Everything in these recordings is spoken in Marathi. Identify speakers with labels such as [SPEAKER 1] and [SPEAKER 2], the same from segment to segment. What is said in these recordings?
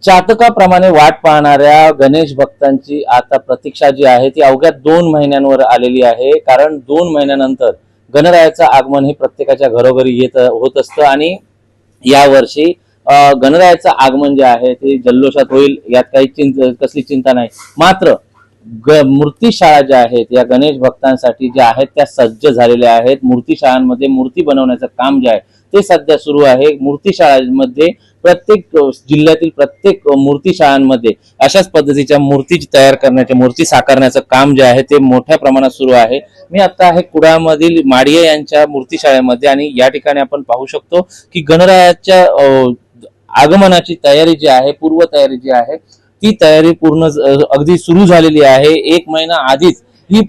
[SPEAKER 1] चातकाप्रमाणे वाट पाहणाऱ्या गणेश भक्तांची आता प्रतीक्षा जी आहे ती अवघ्या 2 महिन्यांवर आलेली आहे। कारण 2 महिन्यानंतर गणरायाचं आगमन हे प्रत्येकाच्या घरोघरी होत असतं आणि या वर्षी गणरायाचं आगमन जे आहे ते जल्लोषात होईल, यात काही कसली चिंता नाही। मात्र मूर्ती शाळा ज्या आहेत या गणेश भक्तांसाठी ज्या आहेत त्या सज्ज झालेल्या आहेत। मूर्ती शाळांमध्ये मूर्ती बनवण्याचं काम जे आहे ते सध्या सुरू आहे। मूर्ती शाळांमध्ये प्रत्येक जिल्ह्यातील प्रत्येक मूर्ती शाळांमध्ये अशाच पद्धतीच्या मूर्ती तयार करण्याचे, मूर्ती साकारण्याचं काम जे आहे ते मोठ्या प्रमाणात सुरू आहे। मी आता आहे कुडाळमधील माडिये यांच्या मूर्ती शाळेमध्ये आणि या ठिकाणी आपण पाहू शकतो की गणरायाच्या आगमनाची तयारी जी आहे, पूर्व तयारी जी आहे ती तयारी पूर्ण अगदी सुरू झालेली आहे। 1 महिना आधीच ही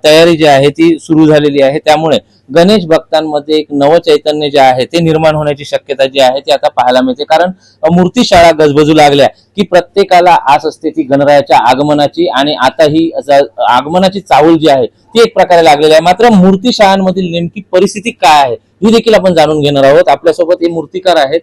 [SPEAKER 1] तयारी जी आहे ती सुरू झालेली आहे। त्यामुळे गणेश भक्तांमध्ये एक नवचैतन्य जे आहे ते निर्माण होण्याची शक्यता जी आहे ती आता पाहायला मिळते। कारण मूर्ती शाळा गजबजू लागल्या की प्रत्येकाला आस असते ती गणरायाच्या आगमनाची आणि आता ही आगमनाची चाहूल जी आहे ती एक प्रकारे लागलेली आहे। मात्र मूर्ती शाळांमधील नेमकी परिस्थिती काय आहे ही देखील आपण जाणून घेणार आहोत। आपल्यासोबत हे मूर्तिकार आहेत।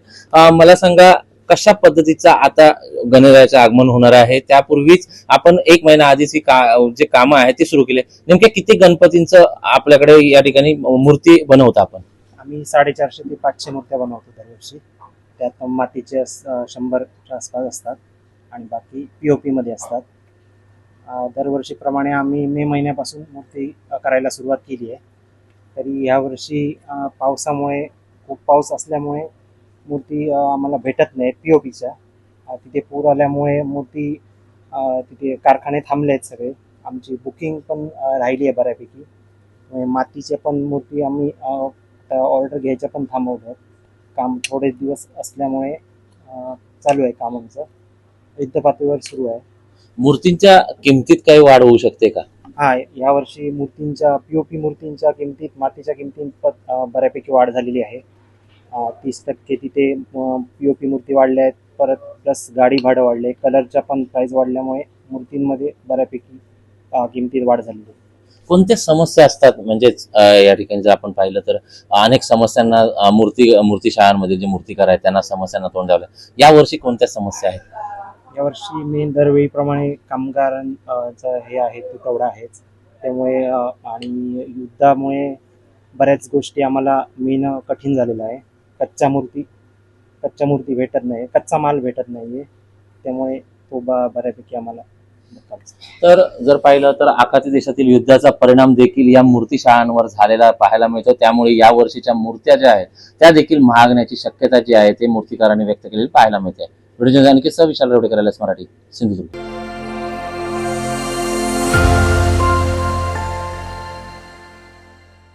[SPEAKER 1] मला सांगा, कशा पद्धतीचा आता गणरायाचं आगमन होणार आहे? त्यापूर्वीच आपण 1 महिना आधीच जे कामं आहेत ते सुरू केले। नेमक्या किती गणपतींचं आपल्याकडे या ठिकाणी मूर्ती बनवता आपण?
[SPEAKER 2] आम्ही 450 ते 500 मूर्त्या बनवतो दरवर्षी। त्यात मातीचे 100च्या आसपास असतात आणि बाकी POP मध्ये असतात। दरवर्षीप्रमाणे आम्ही मे महिन्यापासून मूर्ती करायला सुरुवात केली आहे। तरी यावर्षी पावसामुळे, खूप पाऊस असल्यामुळे मूर्ती आम्हाला भेटत नाही POPच्या। तिथे पूर आल्यामुळे मूर्ती तिथे कारखाने थांबले आहेत सगळे। आमची बुकिंग पण राहिली आहे बऱ्यापैकी। मातीच्या पण मूर्ती आम्ही ऑर्डर घ्यायच्या पण थांबवल्यात। काम थोडे दिवस असल्यामुळे चालू आहे काम आमचं, युद्धपातळीवर सुरू आहे।
[SPEAKER 1] मूर्तींच्या किमतीत काही वाढ होऊ शकते का?
[SPEAKER 2] हा, यावर्षी मूर्तींच्या POP मूर्तींच्या किमतीत, मातीच्या किमतीत बऱ्यापैकी वाढ झालेली आहे। 30% तिथे POP मूर्ती वाढल्या आहेत। परत प्लस गाडी भाडं वाढले, कलरच्या पण प्राइस वाढल्यामुळे मूर्तींमध्ये बऱ्यापैकी किमतीत वाढ झालेली आहे।
[SPEAKER 1] कोणत्या समस्या असतात? म्हणजेच या ठिकाणी जर आपण पाहिलं तर अनेक समस्यांना मूर्ती शाळांमध्ये जे मूर्तिकार आहेत त्यांना समस्यांना तोंड द्यावं लागतं। या वर्षी कोणत्या समस्या आहेत?
[SPEAKER 2] यावर्षी मेन दरवेळीप्रमाणे कामगारांचा हे आहे तुटवडा आहेच। त्यामुळे आणि युद्धामुळे बऱ्याच गोष्टी आम्हाला मिळणं कठीण झालेलं आहे। कच्च्या मूर्ती भेटत नाही, कच्चा माल भेटत नाहीये। त्यामुळे तो बऱ्यापैकी आम्हाला
[SPEAKER 1] तर जर पाहिलं तर आखाती देशातील युद्धाचा परिणाम देखील या मूर्ती शाळांवर झालेला पाहायला मिळतो। त्यामुळे या वर्षीच्या मूर्त्या ज्या आहेत त्या देखील महागण्याची शक्यता जी आहे ते मूर्तिकारांनी व्यक्त केलेली पाहायला मिळते। व्हिडिओ आणखी सविशाल रेवडे करायला मराठी, सिंधुदुर्ग।